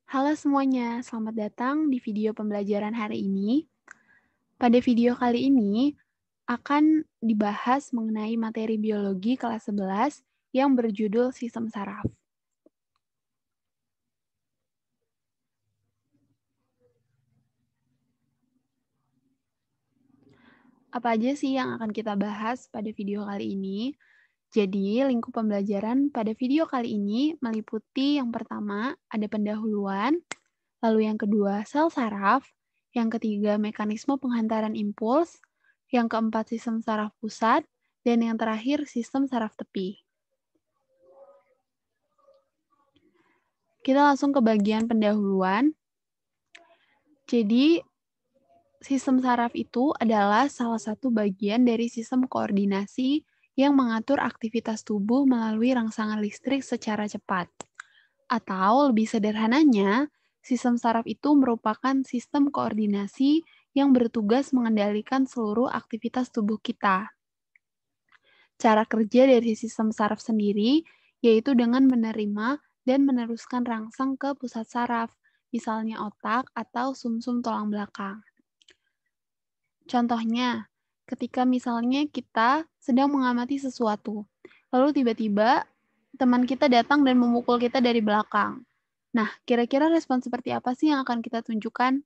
Halo semuanya, selamat datang di video pembelajaran hari ini. Pada video kali ini akan dibahas mengenai materi biologi kelas 11 yang berjudul sistem saraf. Apa aja sih yang akan kita bahas pada video kali ini? Jadi, lingkup pembelajaran pada video kali ini meliputi yang pertama ada pendahuluan, lalu yang kedua sel saraf, yang ketiga mekanisme penghantaran impuls, yang keempat sistem saraf pusat, dan yang terakhir sistem saraf tepi. Kita langsung ke bagian pendahuluan. Jadi, sistem saraf itu adalah salah satu bagian dari sistem koordinasi yang mengatur aktivitas tubuh melalui rangsangan listrik secara cepat. Atau lebih sederhananya, sistem saraf itu merupakan sistem koordinasi yang bertugas mengendalikan seluruh aktivitas tubuh kita. Cara kerja dari sistem saraf sendiri yaitu dengan menerima dan meneruskan rangsang ke pusat saraf, misalnya otak atau sumsum tulang belakang. Contohnya, ketika misalnya kita sedang mengamati sesuatu, lalu tiba-tiba teman kita datang dan memukul kita dari belakang. Nah, kira-kira respon seperti apa sih yang akan kita tunjukkan?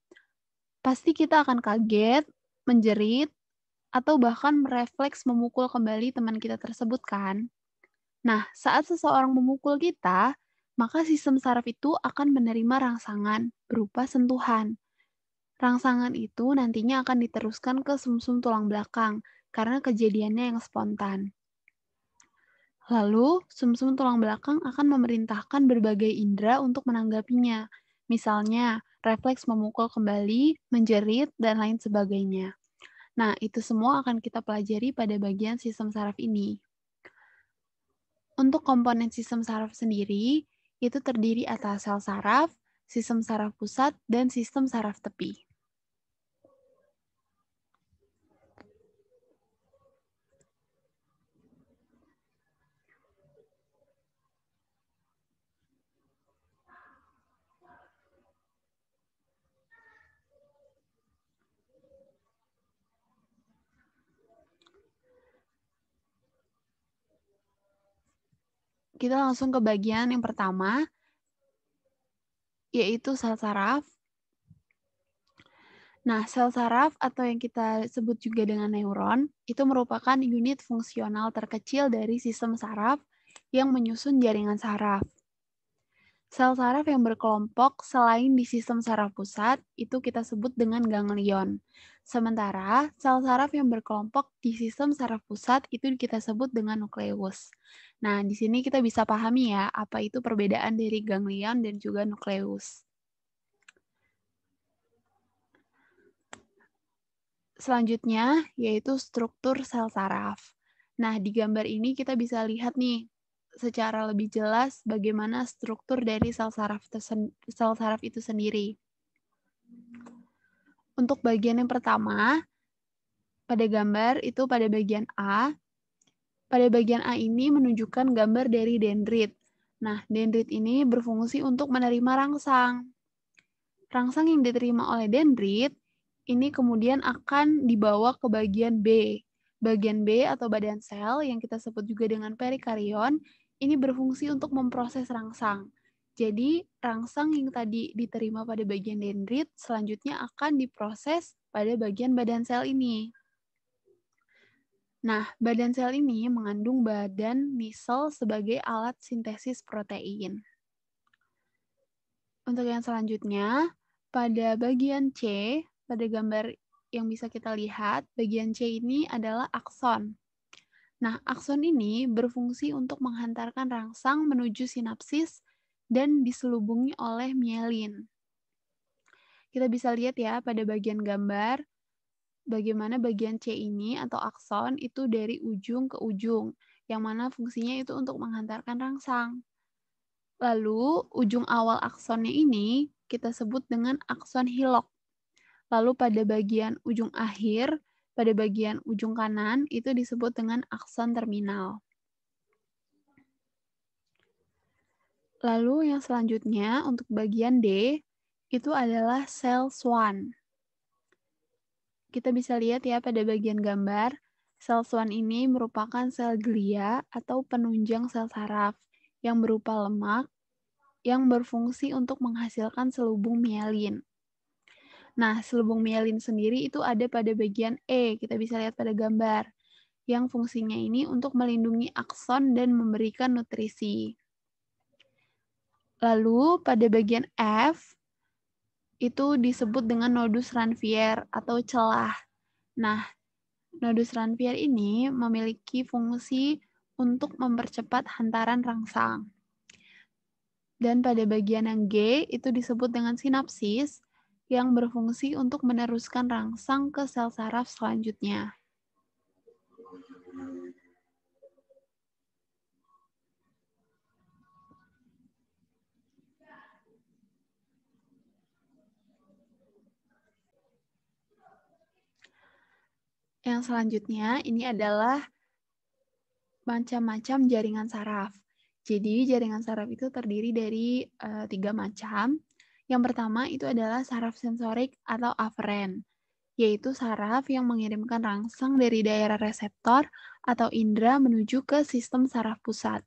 Pasti kita akan kaget, menjerit, atau bahkan merefleks memukul kembali teman kita tersebut kan? Nah, saat seseorang memukul kita, maka sistem saraf itu akan menerima rangsangan berupa sentuhan. Rangsangan itu nantinya akan diteruskan ke sumsum tulang belakang karena kejadiannya yang spontan. Lalu, sumsum tulang belakang akan memerintahkan berbagai indera untuk menanggapinya. Misalnya, refleks memukul kembali, menjerit, dan lain sebagainya. Nah, itu semua akan kita pelajari pada bagian sistem saraf ini. Untuk komponen sistem saraf sendiri, itu terdiri atas sel saraf, sistem saraf pusat, dan sistem saraf tepi. Kita langsung ke bagian yang pertama, yaitu sel saraf. Nah, sel saraf atau yang kita sebut juga dengan neuron, itu merupakan unit fungsional terkecil dari sistem saraf yang menyusun jaringan saraf. Sel saraf yang berkelompok selain di sistem saraf pusat, itu kita sebut dengan ganglion. Sementara, sel saraf yang berkelompok di sistem saraf pusat itu kita sebut dengan nukleus. Nah, di sini kita bisa pahami ya, apa itu perbedaan dari ganglion dan juga nukleus. Selanjutnya, yaitu struktur sel saraf. Nah, di gambar ini kita bisa lihat nih, secara lebih jelas bagaimana struktur dari sel saraf itu sendiri. Untuk bagian yang pertama, pada gambar itu pada bagian A. Pada bagian A ini menunjukkan gambar dari dendrit. Nah, dendrit ini berfungsi untuk menerima rangsang. Rangsang yang diterima oleh dendrit ini kemudian akan dibawa ke bagian B. Bagian B atau badan sel yang kita sebut juga dengan perikarion ini berfungsi untuk memproses rangsang. Jadi, rangsang yang tadi diterima pada bagian dendrit selanjutnya akan diproses pada bagian badan sel ini. Nah, badan sel ini mengandung badan misel sebagai alat sintesis protein. Untuk yang selanjutnya, pada bagian C, pada gambar yang bisa kita lihat, bagian C ini adalah akson. Nah, akson ini berfungsi untuk menghantarkan rangsang menuju sinapsis dan diselubungi oleh mielin. Kita bisa lihat ya pada bagian gambar, bagaimana bagian C ini atau akson itu dari ujung ke ujung, yang mana fungsinya itu untuk menghantarkan rangsang. Lalu, ujung awal aksonnya ini kita sebut dengan akson hilok. Lalu pada bagian ujung akhir, pada bagian ujung kanan, itu disebut dengan akson terminal. Lalu yang selanjutnya untuk bagian D, itu adalah sel Schwann. Kita bisa lihat ya pada bagian gambar, sel Schwann ini merupakan sel glia atau penunjang sel saraf yang berupa lemak yang berfungsi untuk menghasilkan selubung mielin. Nah, selubung mielin sendiri itu ada pada bagian E, kita bisa lihat pada gambar, yang fungsinya ini untuk melindungi akson dan memberikan nutrisi. Lalu pada bagian F, itu disebut dengan nodus Ranvier atau celah. Nah, nodus Ranvier ini memiliki fungsi untuk mempercepat hantaran rangsang. Dan pada bagian yang G, itu disebut dengan sinapsis, yang berfungsi untuk meneruskan rangsang ke sel saraf selanjutnya. Yang selanjutnya ini adalah macam-macam jaringan saraf. Jadi jaringan saraf itu terdiri dari 3 macam. Yang pertama itu adalah saraf sensorik atau aferen, yaitu saraf yang mengirimkan rangsang dari daerah reseptor atau indera menuju ke sistem saraf pusat.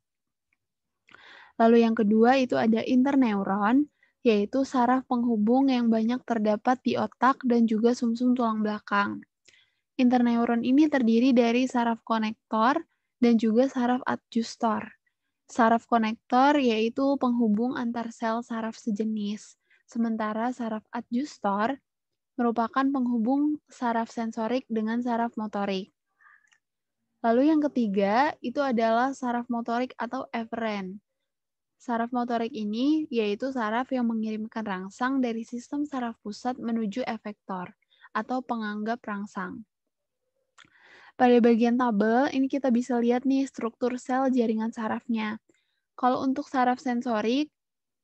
Lalu yang kedua itu ada interneuron, yaitu saraf penghubung yang banyak terdapat di otak dan juga sumsum tulang belakang. Interneuron ini terdiri dari saraf konektor dan juga saraf adjustor. Saraf konektor yaitu penghubung antar sel saraf sejenis, sementara saraf adjustor merupakan penghubung saraf sensorik dengan saraf motorik. Lalu yang ketiga itu adalah saraf motorik atau eferen. Saraf motorik ini yaitu saraf yang mengirimkan rangsang dari sistem saraf pusat menuju efektor atau penganggap rangsang. Pada bagian tabel, ini kita bisa lihat nih struktur sel jaringan sarafnya. Kalau untuk saraf sensorik,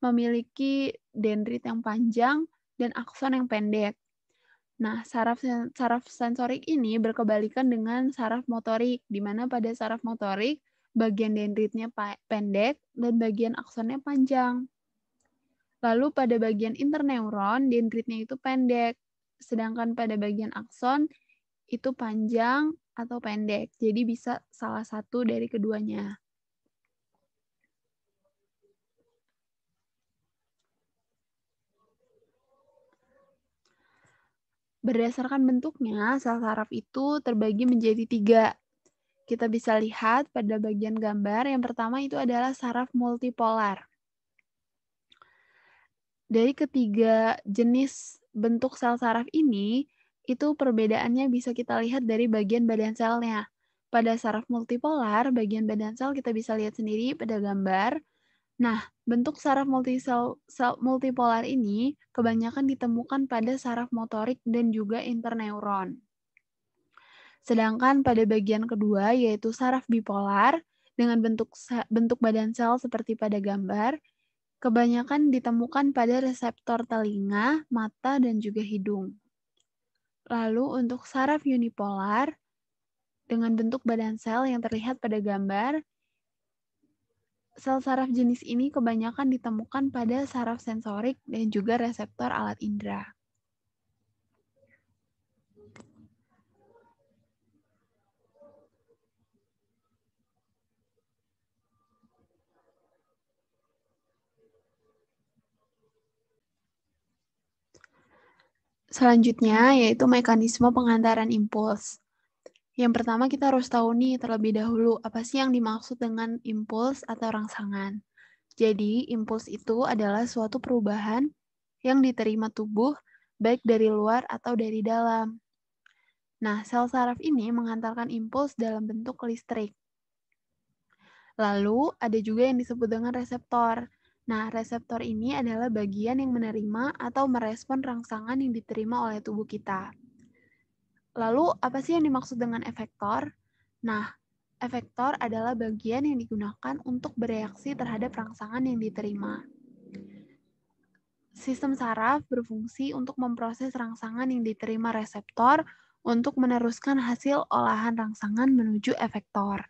memiliki dendrit yang panjang dan akson yang pendek. Nah, saraf sensorik ini berkebalikan dengan saraf motorik, di mana pada saraf motorik, bagian dendritnya pendek dan bagian aksonnya panjang. Lalu pada bagian interneuron, dendritnya itu pendek, sedangkan pada bagian akson itu panjang atau pendek. Jadi bisa salah satu dari keduanya. Berdasarkan bentuknya, sel saraf itu terbagi menjadi 3. Kita bisa lihat pada bagian gambar, yang pertama itu adalah saraf multipolar. Dari ketiga jenis bentuk sel saraf ini, itu perbedaannya bisa kita lihat dari bagian badan selnya. Pada saraf multipolar, bagian badan sel kita bisa lihat sendiri pada gambar. Nah, bentuk saraf multipolar ini kebanyakan ditemukan pada saraf motorik dan juga interneuron. Sedangkan pada bagian kedua, yaitu saraf bipolar, dengan bentuk badan sel seperti pada gambar, kebanyakan ditemukan pada reseptor telinga, mata, dan juga hidung. Lalu untuk saraf unipolar, dengan bentuk badan sel yang terlihat pada gambar, sel saraf jenis ini kebanyakan ditemukan pada saraf sensorik dan juga reseptor alat indera. Selanjutnya yaitu mekanisme pengantaran impuls. Yang pertama kita harus tahu nih terlebih dahulu apa sih yang dimaksud dengan impuls atau rangsangan. Jadi, impuls itu adalah suatu perubahan yang diterima tubuh baik dari luar atau dari dalam. Nah, sel saraf ini menghantarkan impuls dalam bentuk listrik. Lalu, ada juga yang disebut dengan reseptor. Nah, reseptor ini adalah bagian yang menerima atau merespon rangsangan yang diterima oleh tubuh kita. Lalu, apa sih yang dimaksud dengan efektor? Nah, efektor adalah bagian yang digunakan untuk bereaksi terhadap rangsangan yang diterima. Sistem saraf berfungsi untuk memproses rangsangan yang diterima reseptor untuk meneruskan hasil olahan rangsangan menuju efektor.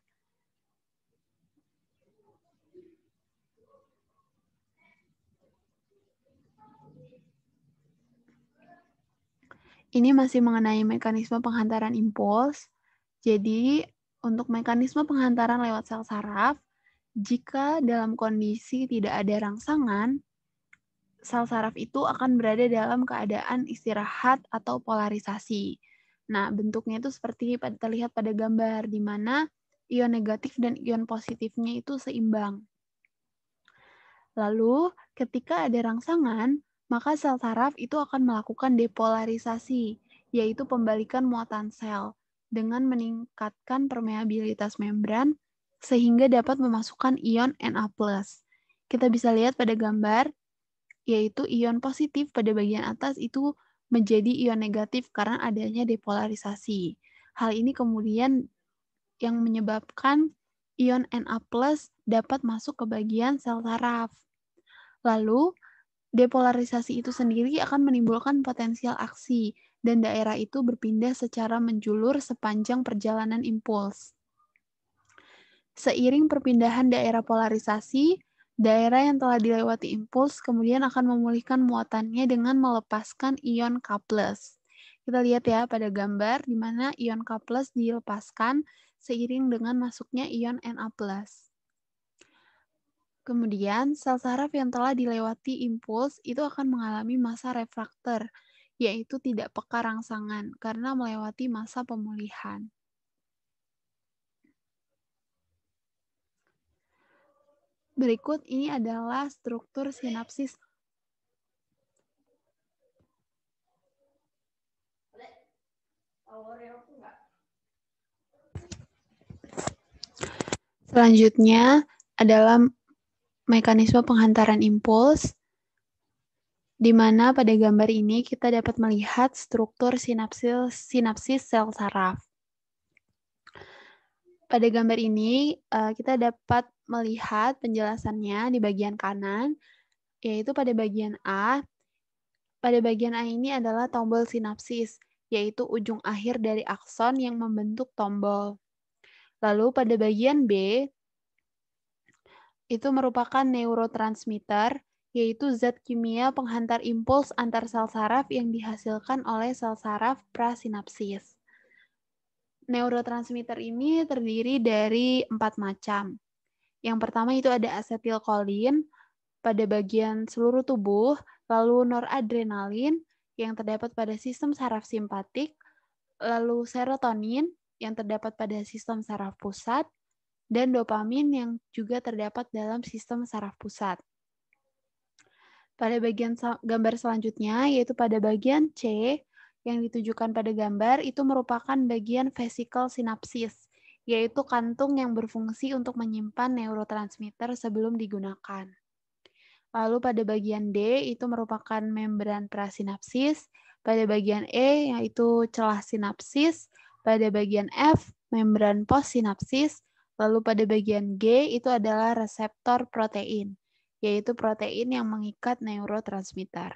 Ini masih mengenai mekanisme penghantaran impuls. Jadi, untuk mekanisme penghantaran lewat sel saraf, jika dalam kondisi tidak ada rangsangan, sel saraf itu akan berada dalam keadaan istirahat atau polarisasi. Nah, bentuknya itu seperti terlihat pada gambar, di mana ion negatif dan ion positifnya itu seimbang. Lalu, ketika ada rangsangan, maka sel saraf itu akan melakukan depolarisasi, yaitu pembalikan muatan sel, dengan meningkatkan permeabilitas membran sehingga dapat memasukkan ion Na+. Kita bisa lihat pada gambar, yaitu ion positif pada bagian atas itu menjadi ion negatif karena adanya depolarisasi. Hal ini kemudian yang menyebabkan ion Na+ dapat masuk ke bagian sel saraf. Lalu, depolarisasi itu sendiri akan menimbulkan potensial aksi, dan daerah itu berpindah secara menjulur sepanjang perjalanan impuls. Seiring perpindahan daerah polarisasi, daerah yang telah dilewati impuls kemudian akan memulihkan muatannya dengan melepaskan ion K+. Kita lihat ya pada gambar di mana ion K+ dilepaskan seiring dengan masuknya ion Na+. Kemudian, sel saraf yang telah dilewati impuls itu akan mengalami masa refraktor, yaitu tidak peka rangsangan karena melewati masa pemulihan. Berikut ini adalah struktur sinapsis. Selanjutnya adalah mekanisme penghantaran impuls, di mana pada gambar ini kita dapat melihat struktur sinapsis sel saraf. Pada gambar ini, kita dapat melihat penjelasannya di bagian kanan, yaitu pada bagian A. Pada bagian A ini adalah tombol sinapsis, yaitu ujung akhir dari akson yang membentuk tombol. Lalu pada bagian B, itu merupakan neurotransmitter, yaitu zat kimia penghantar impuls antar sel saraf yang dihasilkan oleh sel saraf prasinapsis. Neurotransmitter ini terdiri dari 4 macam. Yang pertama itu ada asetilkolin pada bagian seluruh tubuh, lalu noradrenalin yang terdapat pada sistem saraf simpatik, lalu serotonin yang terdapat pada sistem saraf pusat, dan dopamin yang juga terdapat dalam sistem saraf pusat. Pada bagian gambar selanjutnya, yaitu pada bagian C, yang ditujukan pada gambar, itu merupakan bagian vesikel sinapsis, yaitu kantung yang berfungsi untuk menyimpan neurotransmitter sebelum digunakan. Lalu pada bagian D, itu merupakan membran prasinapsis, pada bagian E, yaitu celah sinapsis, pada bagian F, membran postsinapsis, lalu pada bagian G, itu adalah reseptor protein, yaitu protein yang mengikat neurotransmitter.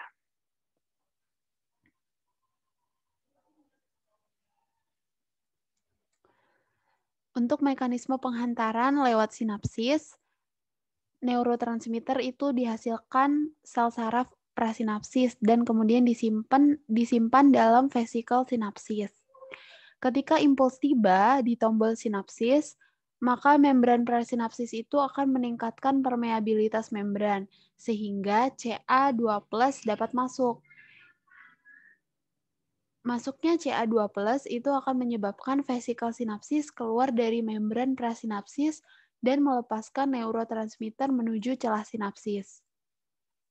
Untuk mekanisme penghantaran lewat sinapsis, neurotransmitter itu dihasilkan sel saraf prasinapsis dan kemudian disimpan dalam vesikel sinapsis. Ketika impuls tiba di tombol sinapsis, maka membran prasinapsis itu akan meningkatkan permeabilitas membran, sehingga Ca2+ dapat masuk. Masuknya Ca2+ itu akan menyebabkan vesikel sinapsis keluar dari membran prasinapsis dan melepaskan neurotransmitter menuju celah sinapsis.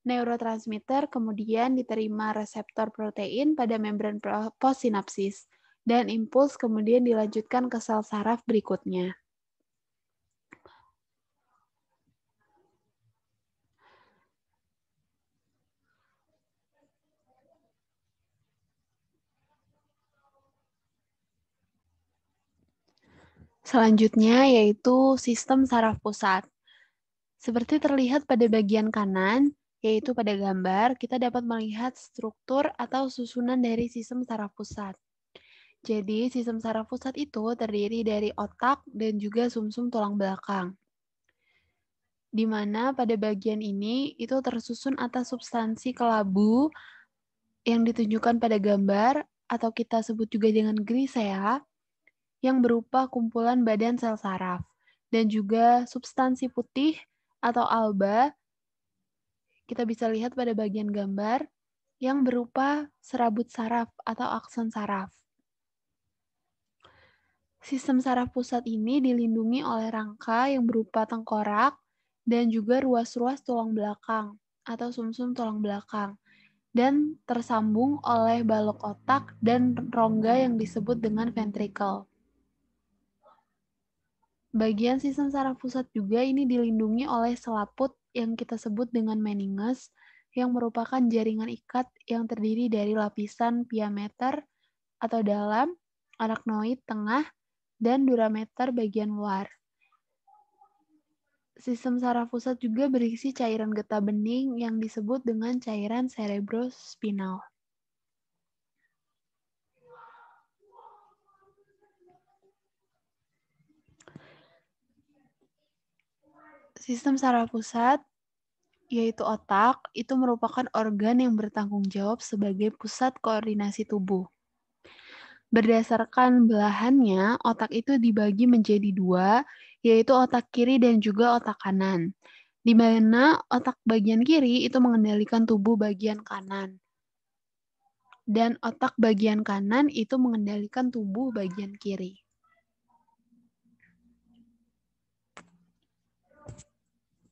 Neurotransmitter kemudian diterima reseptor protein pada membran postsinapsis, dan impuls kemudian dilanjutkan ke sel saraf berikutnya. Selanjutnya yaitu sistem saraf pusat. Seperti terlihat pada bagian kanan, yaitu pada gambar, kita dapat melihat struktur atau susunan dari sistem saraf pusat. Jadi, sistem saraf pusat itu terdiri dari otak dan juga sumsum tulang belakang. di mana pada bagian ini itu tersusun atas substansi kelabu yang ditunjukkan pada gambar atau kita sebut juga dengan glisea yang berupa kumpulan badan sel saraf dan juga substansi putih atau alba kita bisa lihat pada bagian gambar yang berupa serabut saraf atau akson saraf. Sistem saraf pusat ini dilindungi oleh rangka yang berupa tengkorak dan juga ruas-ruas tulang belakang atau sumsum tulang belakang dan tersambung oleh balok otak dan rongga yang disebut dengan ventricle. Bagian sistem saraf pusat juga ini dilindungi oleh selaput yang kita sebut dengan meninges yang merupakan jaringan ikat yang terdiri dari lapisan piameter atau dalam, arachnoid tengah, dan durameter bagian luar. Sistem saraf pusat juga berisi cairan getah bening yang disebut dengan cairan cerebrospinal. Sistem saraf pusat, yaitu otak, itu merupakan organ yang bertanggung jawab sebagai pusat koordinasi tubuh. Berdasarkan belahannya, otak itu dibagi menjadi dua, yaitu otak kiri dan juga otak kanan. Di mana otak bagian kiri itu mengendalikan tubuh bagian kanan. Dan otak bagian kanan itu mengendalikan tubuh bagian kiri.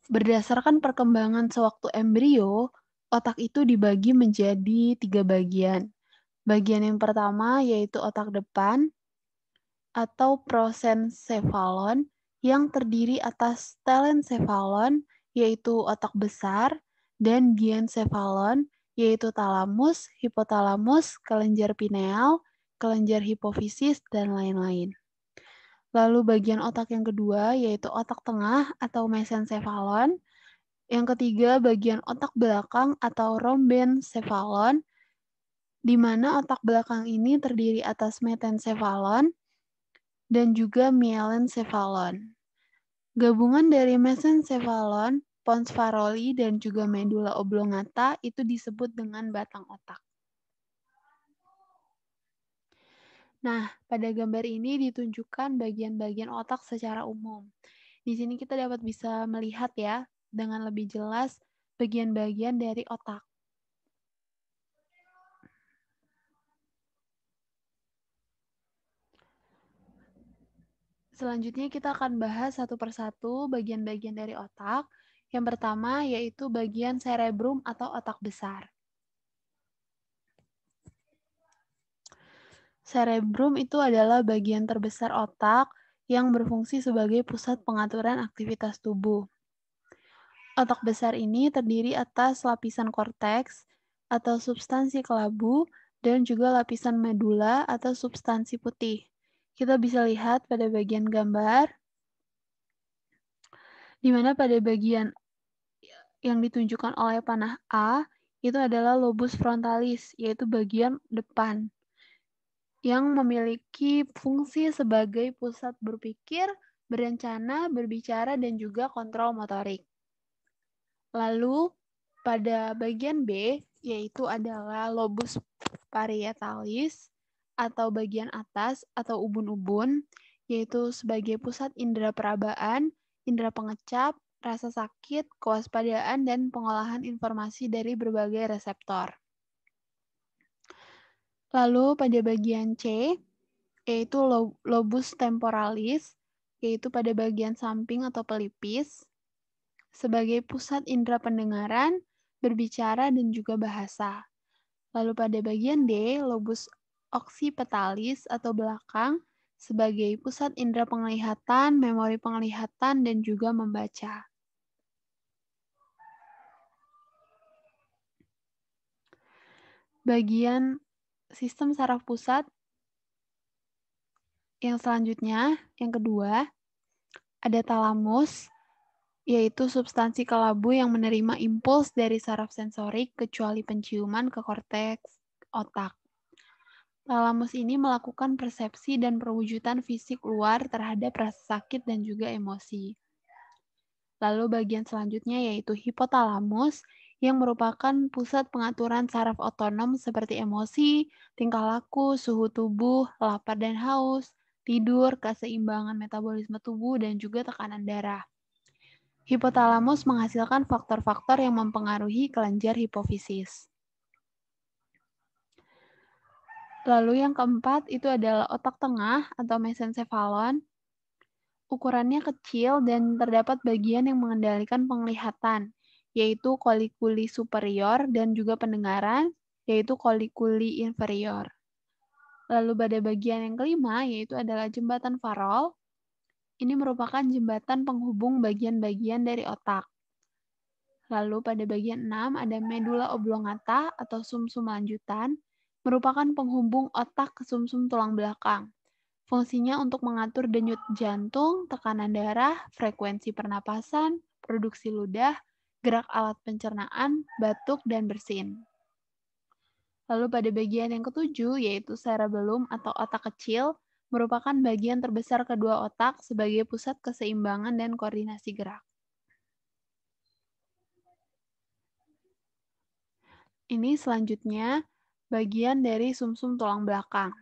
Berdasarkan perkembangan sewaktu embrio, otak itu dibagi menjadi 3 bagian. Bagian yang pertama yaitu otak depan atau prosencephalon yang terdiri atas telencephalon yaitu otak besar dan diencephalon yaitu talamus, hipotalamus, kelenjar pineal, kelenjar hipofisis, dan lain-lain. Lalu bagian otak yang kedua yaitu otak tengah atau mesencephalon. Yang ketiga bagian otak belakang atau rhombencephalon, di mana otak belakang ini terdiri atas metencephalon dan juga mielencephalon. Gabungan dari mesencephalon, pons Farolli, dan juga medula oblongata itu disebut dengan batang otak. Nah, pada gambar ini ditunjukkan bagian-bagian otak secara umum. Di sini kita dapat bisa melihat ya, dengan lebih jelas bagian-bagian dari otak. Selanjutnya kita akan bahas satu persatu bagian-bagian dari otak. Yang pertama yaitu bagian cerebrum atau otak besar. Cerebrum itu adalah bagian terbesar otak yang berfungsi sebagai pusat pengaturan aktivitas tubuh. Otak besar ini terdiri atas lapisan korteks atau substansi kelabu dan juga lapisan medula atau substansi putih. Kita bisa lihat pada bagian gambar, di mana pada bagian yang ditunjukkan oleh panah A itu adalah lobus frontalis, yaitu bagian depan, yang memiliki fungsi sebagai pusat berpikir, berencana, berbicara, dan juga kontrol motorik. Lalu, pada bagian B, yaitu adalah lobus parietalis, atau bagian atas atau ubun-ubun, yaitu sebagai pusat indera perabaan, indera pengecap, rasa sakit, kewaspadaan, dan pengolahan informasi dari berbagai reseptor. Lalu pada bagian C, yaitu lobus temporalis, yaitu pada bagian samping atau pelipis, sebagai pusat indera pendengaran, berbicara, dan juga bahasa. Lalu pada bagian D, lobus occipitalis atau belakang, sebagai pusat indera penglihatan, memori penglihatan, dan juga membaca. Bagian sistem saraf pusat yang selanjutnya, yang kedua, ada talamus, yaitu substansi kelabu yang menerima impuls dari saraf sensorik kecuali penciuman ke korteks otak. Talamus ini melakukan persepsi dan perwujudan fisik luar terhadap rasa sakit dan juga emosi. Lalu bagian selanjutnya yaitu hipotalamus yang merupakan pusat pengaturan saraf otonom seperti emosi, tingkah laku, suhu tubuh, lapar dan haus, tidur, keseimbangan metabolisme tubuh, dan juga tekanan darah. Hipotalamus menghasilkan faktor-faktor yang mempengaruhi kelenjar hipofisis. Lalu yang keempat itu adalah otak tengah atau mesencephalon. Ukurannya kecil dan terdapat bagian yang mengendalikan penglihatan, yaitu kolikuli superior, dan juga pendengaran, yaitu kolikuli inferior. Lalu pada bagian yang kelima, yaitu adalah jembatan farol. Ini merupakan jembatan penghubung bagian-bagian dari otak. Lalu pada bagian 6 ada medula oblongata atau sumsum lanjutan, merupakan penghubung otak ke sumsum tulang belakang. Fungsinya untuk mengatur denyut jantung, tekanan darah, frekuensi pernapasan, produksi ludah, gerak alat pencernaan, batuk, dan bersin. Lalu pada bagian yang ketujuh, yaitu cerebellum atau otak kecil, merupakan bagian terbesar kedua otak sebagai pusat keseimbangan dan koordinasi gerak. Ini selanjutnya bagian dari sumsum tulang belakang.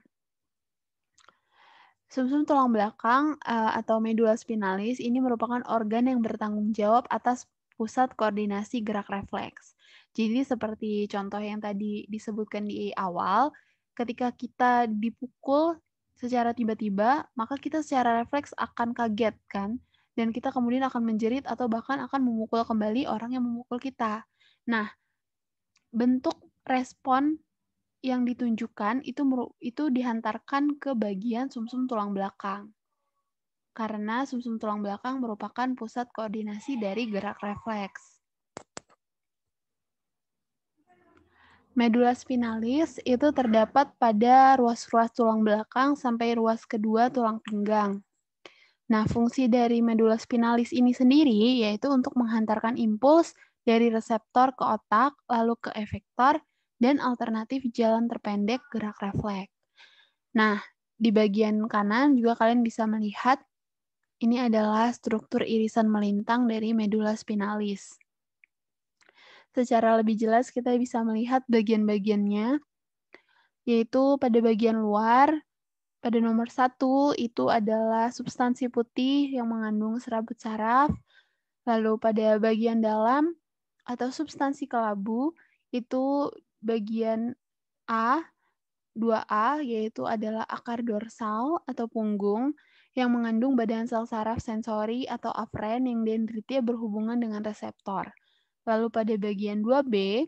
Sumsum tulang belakang atau medula spinalis ini merupakan organ yang bertanggung jawab atas pusat koordinasi gerak refleks. Jadi seperti contoh yang tadi disebutkan di awal, ketika kita dipukul secara tiba-tiba, maka kita secara refleks akan kaget kan, dan kita kemudian akan menjerit atau bahkan akan memukul kembali orang yang memukul kita. Nah, bentuk respon yang ditunjukkan itu dihantarkan ke bagian sumsum tulang belakang. Karena sumsum tulang belakang merupakan pusat koordinasi dari gerak refleks. Medula spinalis itu terdapat pada ruas-ruas tulang belakang sampai ruas kedua tulang pinggang. Nah, fungsi dari medula spinalis ini sendiri yaitu untuk menghantarkan impuls dari reseptor ke otak, lalu ke efektor, dan alternatif jalan terpendek gerak refleks. Nah, di bagian kanan juga kalian bisa melihat ini adalah struktur irisan melintang dari medula spinalis. Secara lebih jelas kita bisa melihat bagian-bagiannya, yaitu pada bagian luar, pada nomor 1 itu adalah substansi putih yang mengandung serabut saraf, lalu pada bagian dalam atau substansi kelabu itu bagian A, 2A, yaitu adalah akar dorsal atau punggung yang mengandung badan sel saraf sensori atau afren yang dendritnya berhubungan dengan reseptor. Lalu pada bagian 2B,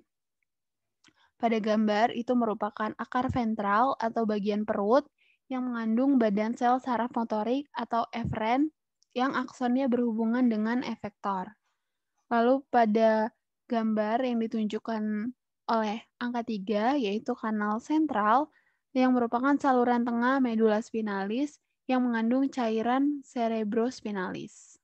pada gambar itu merupakan akar ventral atau bagian perut yang mengandung badan sel saraf motorik atau efren yang aksonnya berhubungan dengan efektor. Lalu pada gambar yang ditunjukkan oleh angka 3, yaitu kanal sentral yang merupakan saluran tengah medula spinalis yang mengandung cairan cerebrospinalis.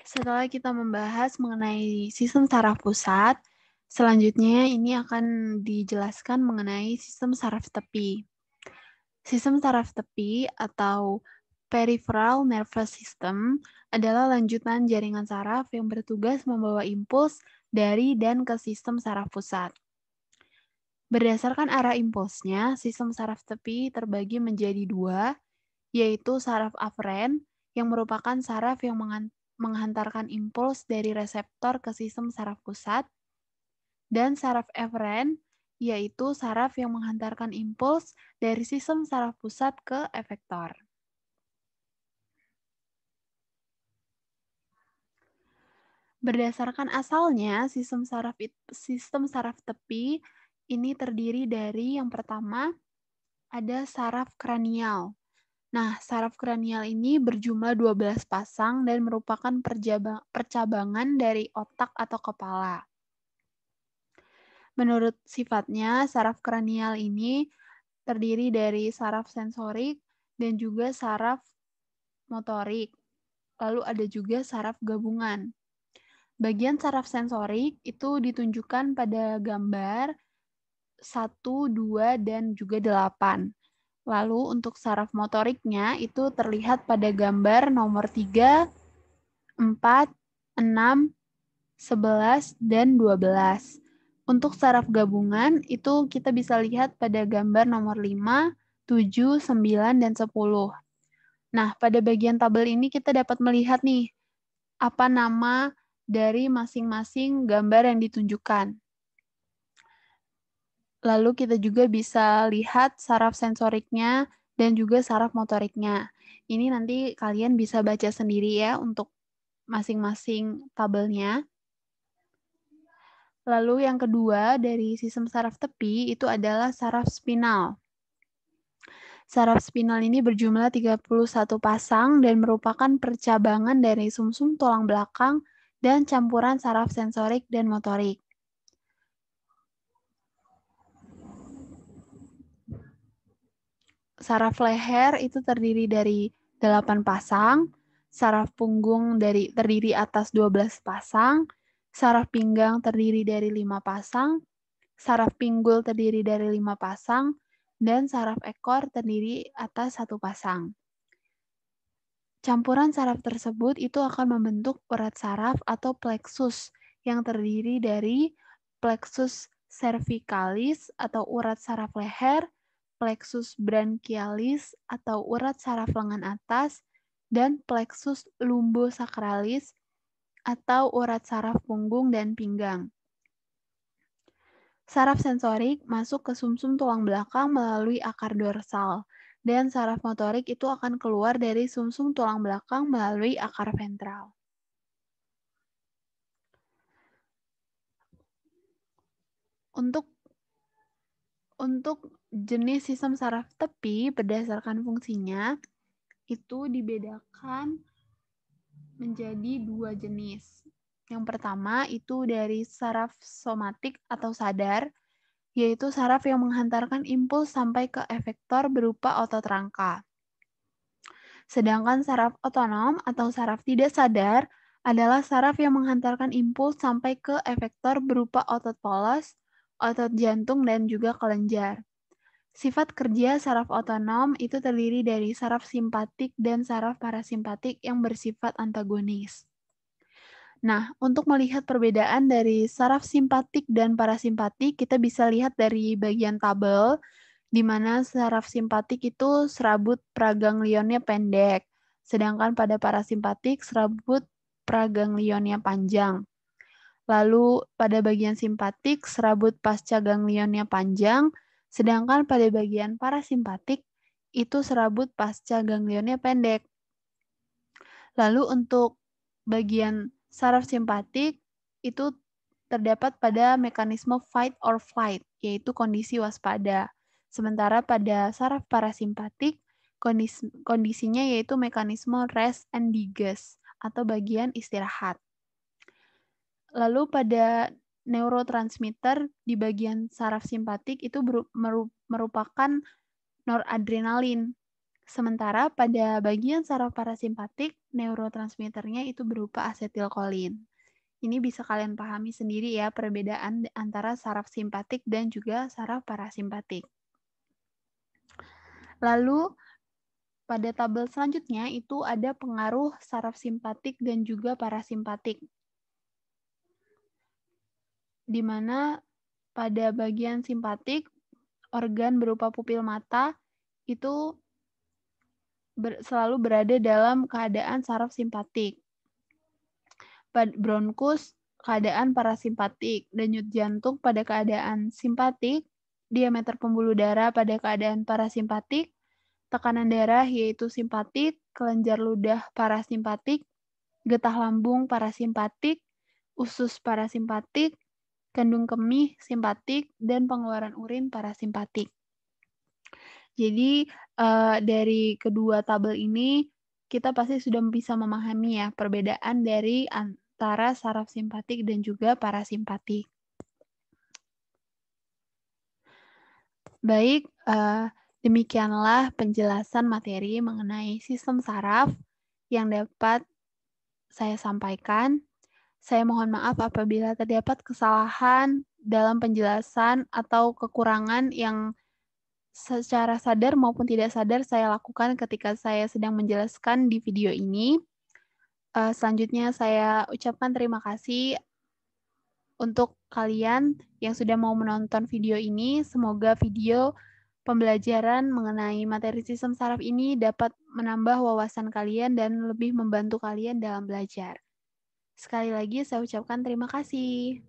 Setelah kita membahas mengenai sistem saraf pusat, selanjutnya ini akan dijelaskan mengenai sistem saraf tepi. Sistem saraf tepi atau peripheral nervous system adalah lanjutan jaringan saraf yang bertugas membawa impuls dari dan ke sistem saraf pusat. Berdasarkan arah impulsnya, sistem saraf tepi terbagi menjadi dua, yaitu saraf afren yang merupakan saraf yang menghantarkan impuls dari reseptor ke sistem saraf pusat, dan saraf eferen, yaitu saraf yang menghantarkan impuls dari sistem saraf pusat ke efektor. Berdasarkan asalnya, sistem saraf tepi ini terdiri dari yang pertama ada saraf kranial. Nah, saraf kranial ini berjumlah 12 pasang dan merupakan percabangan dari otak atau kepala. Menurut sifatnya, saraf kranial ini terdiri dari saraf sensorik dan juga saraf motorik. Lalu ada juga saraf gabungan. Bagian saraf sensorik itu ditunjukkan pada gambar 1, 2, dan juga 8. Lalu untuk saraf motoriknya itu terlihat pada gambar nomor 3, 4, 6, 11, dan 12. Untuk saraf gabungan itu kita bisa lihat pada gambar nomor 5, 7, 9, dan 10. Nah, pada bagian tabel ini kita dapat melihat nih, apa nama dari masing-masing gambar yang ditunjukkan. Lalu kita juga bisa lihat saraf sensoriknya dan juga saraf motoriknya. Ini nanti kalian bisa baca sendiri ya untuk masing-masing tabelnya. Lalu yang kedua dari sistem saraf tepi itu adalah saraf spinal. Saraf spinal ini berjumlah 31 pasang dan merupakan percabangan dari sumsum tulang belakang dan campuran saraf sensorik dan motorik. Saraf leher itu terdiri dari 8 pasang, saraf punggung terdiri atas 12 pasang, saraf pinggang terdiri dari 5 pasang, saraf pinggul terdiri dari 5 pasang, dan saraf ekor terdiri atas 1 pasang. Campuran saraf tersebut itu akan membentuk urat saraf atau plexus yang terdiri dari plexus cervicalis atau urat saraf leher, plexus branchialis atau urat saraf lengan atas, dan plexus lumbosacralis atau urat saraf punggung dan pinggang. Saraf sensorik masuk ke sumsum tulang belakang melalui akar dorsal, dan saraf motorik itu akan keluar dari sumsum tulang belakang melalui akar ventral. Untuk jenis sistem saraf tepi berdasarkan fungsinya itu dibedakan menjadi 2 jenis. Yang pertama itu dari saraf somatik atau sadar, yaitu saraf yang menghantarkan impuls sampai ke efektor berupa otot rangka. Sedangkan saraf otonom atau saraf tidak sadar adalah saraf yang menghantarkan impuls sampai ke efektor berupa otot polos, otot jantung, dan juga kelenjar. Sifat kerja saraf otonom itu terdiri dari saraf simpatik dan saraf parasimpatik yang bersifat antagonis. Nah, untuk melihat perbedaan dari saraf simpatik dan parasimpatik, kita bisa lihat dari bagian tabel, di mana saraf simpatik itu serabut praganglionnya pendek, sedangkan pada parasimpatik serabut praganglionnya panjang. Lalu pada bagian simpatik serabut pascaganglionnya panjang, sedangkan pada bagian parasimpatik itu serabut pascaganglionnya pendek. Lalu untuk bagian saraf simpatik itu terdapat pada mekanisme fight or flight, yaitu kondisi waspada. Sementara pada saraf parasimpatik, kondisinya yaitu mekanisme rest and digest, atau bagian istirahat. Lalu pada neurotransmitter di bagian saraf simpatik itu merupakan noradrenalin. Sementara pada bagian saraf parasimpatik, neurotransmitternya itu berupa asetilkolin. Ini bisa kalian pahami sendiri ya perbedaan antara saraf simpatik dan juga saraf parasimpatik. Lalu pada tabel selanjutnya itu ada pengaruh saraf simpatik dan juga parasimpatik. Di mana pada bagian simpatik, organ berupa pupil mata itu selalu berada dalam keadaan saraf simpatik. Bronkus keadaan parasimpatik, denyut jantung pada keadaan simpatik, diameter pembuluh darah pada keadaan parasimpatik, tekanan darah yaitu simpatik, kelenjar ludah parasimpatik, getah lambung parasimpatik, usus parasimpatik, kandung kemih simpatik, dan pengeluaran urin parasimpatik. Jadi dari kedua tabel ini kita pasti sudah bisa memahami ya perbedaan dari antara saraf simpatik dan juga parasimpatik. Baik, demikianlah penjelasan materi mengenai sistem saraf yang dapat saya sampaikan. Saya mohon maaf apabila terdapat kesalahan dalam penjelasan atau kekurangan yang secara sadar maupun tidak sadar saya lakukan ketika saya sedang menjelaskan di video ini. Selanjutnya saya ucapkan terima kasih untuk kalian yang sudah mau menonton video ini. Semoga video pembelajaran mengenai materi sistem saraf ini dapat menambah wawasan kalian dan lebih membantu kalian dalam belajar. Sekali lagi saya ucapkan terima kasih.